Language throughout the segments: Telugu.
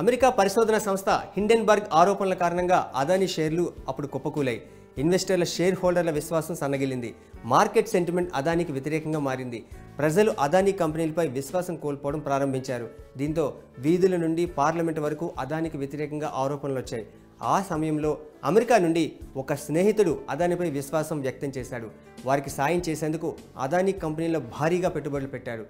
అమెరికా పరిశోధన సంస్థ హిండెన్బర్గ్ ఆరోపణల కారణంగా అదానీ షేర్లు అప్పుడు కుప్పకూలాయి. ఇన్వెస్టర్ల షేర్ హోల్డర్ల విశ్వాసం సన్నగిల్లింది. మార్కెట్ సెంటిమెంట్ అదానికి వ్యతిరేకంగా మారింది. ప్రజలు అదానీ కంపెనీలపై విశ్వాసం కోల్పోవడం ప్రారంభించారు. దీంతో వీధుల నుండి పార్లమెంట్ వరకు అదానికి వ్యతిరేకంగా ఆరోపణలు వచ్చాయి. ఆ సమయంలో అమెరికా నుండి ఒక స్నేహితుడు అదానిపై విశ్వాసం వ్యక్తం చేశాడు. వారికి సాయం చేసేందుకు అదానీ కంపెనీలో భారీగా పెట్టుబడులు పెట్టారు.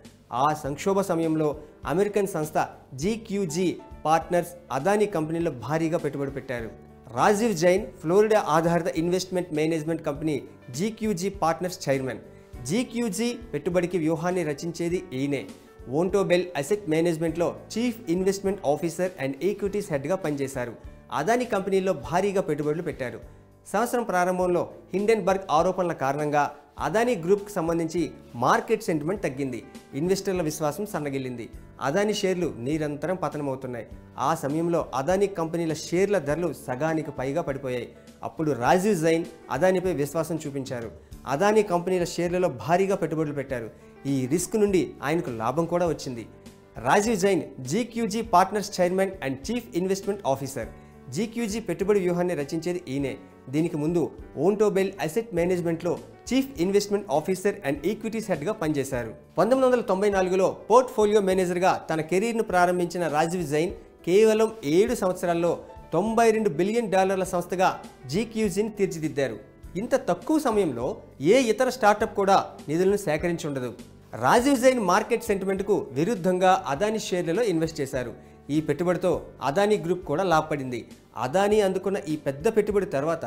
ఆ సంక్షోభ సమయంలో అమెరికన్ సంస్థ జీక్యూజీ పార్ట్నర్స్ అదానీ కంపెనీలో భారీగా పెట్టుబడి పెట్టారు. రాజీవ్ జైన్ ఫ్లోరిడా ఆధారిత investment management company GQG partners chairman. GQG పెట్టుబడికి వ్యూహాన్ని రచించేది ఈయనే. ఓంటోబెల్ అసెట్ మేనేజ్మెంట్లో chief investment officer and equities హెడ్గా పనిచేశారు. అదానీ కంపెనీలో భారీగా పెట్టుబడులు పెట్టారు. సంవత్సరం ప్రారంభంలో హిండెన్బర్గ్ ఆరోపణల కారణంగా అదానీ గ్రూప్కి సంబంధించి మార్కెట్ సెంటిమెంట్ తగ్గింది. ఇన్వెస్టర్ల విశ్వాసం సన్నగిల్లింది. అదానీ షేర్లు నిరంతరం పతనమవుతున్నాయి. ఆ సమయంలో అదానీ కంపెనీల షేర్ల ధరలు సగానికి పైగా పడిపోయాయి. అప్పుడు రాజీవ్ జైన్ అదానీపై విశ్వాసం చూపించారు. అదానీ కంపెనీల షేర్లలో భారీగా పెట్టుబడులు పెట్టారు. ఈ రిస్క్ నుండి ఆయనకు లాభం కూడా వచ్చింది. Rajiv Jain GQG partners chairman and chief investment officer. GQG పెట్టుబడి వ్యూహాన్ని రచించేది ఈయనే. దీనికి ముందు ఓంటోబెల్ అసెట్ మేనేజ్మెంట్లో chief investment officer and equities హెడ్గా పనిచేశారు. 1994లో పోర్ట్ఫోలియో మేనేజర్గా తన కెరీర్ను ప్రారంభించిన రాజీవ్ జైన్ కేవలం 7 సంవత్సరాల్లో $92 బిలియన్ సంస్థగా జీక్యూజీని తీర్చిదిద్దారు. ఇంత తక్కువ సమయంలో ఏ ఇతర స్టార్టప్ కూడా నిధులను సేకరించి ఉండదు. రాజీవ్ జైన్ మార్కెట్ సెంటిమెంట్కు విరుద్ధంగా అదానీ షేర్లలో ఇన్వెస్ట్ చేశారు. ఈ పెట్టుబడితో అదానీ గ్రూప్ కూడా లాభపడింది. అదానీ అందుకున్న ఈ పెద్ద పెట్టుబడి తర్వాత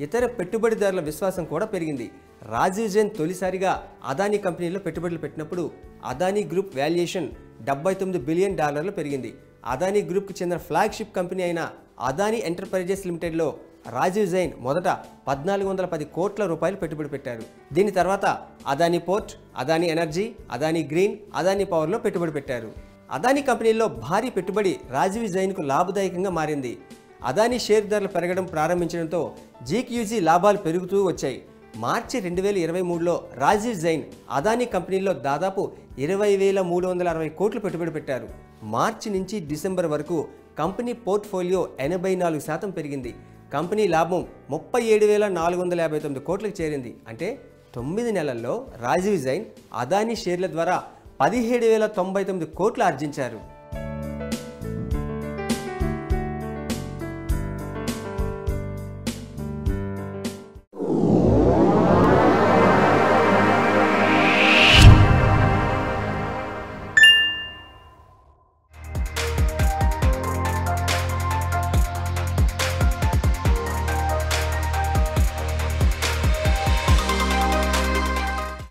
ఇతర పెట్టుబడిదారుల విశ్వాసం కూడా పెరిగింది. రాజీవ్ జైన్ తొలిసారిగా అదానీ కంపెనీలో పెట్టుబడులు పెట్టినప్పుడు అదానీ గ్రూప్ వాల్యుయేషన్ $79 బిలియన్ పెరిగింది. అదానీ గ్రూప్కి చెందిన ఫ్లాగ్షిప్ కంపెనీ అయిన అదానీ ఎంటర్ప్రైజెస్ లిమిటెడ్లో రాజీవ్ జైన్ మొదట 1410 కోట్ల రూపాయలు పెట్టుబడి పెట్టారు. దీని తర్వాత Adani port, Adani energy, Adani green, Adani పవర్లో పెట్టుబడి పెట్టారు. అదానీ కంపెనీల్లో భారీ పెట్టుబడి రాజీవ్ జైన్కు లాభదాయకంగా మారింది. అదానీ షేర్ ధరలు పెరగడం ప్రారంభించడంతో జీక్యూజీ లాభాలు పెరుగుతూ వచ్చాయి. మార్చి 2023లో రాజీవ్ జైన్ అదానీ కంపెనీల్లో దాదాపు 20,360 కోట్లు పెట్టుబడి పెట్టారు. మార్చి నుంచి డిసెంబర్ వరకు కంపెనీ పోర్ట్ఫోలియో 84% పెరిగింది. కంపెనీ లాభం 37,459 కోట్లకు చేరింది. అంటే 9 నెలల్లో రాజీవ్ జైన్ అదానీ షేర్ల ద్వారా 17,099 కోట్లు ఆర్జించారు.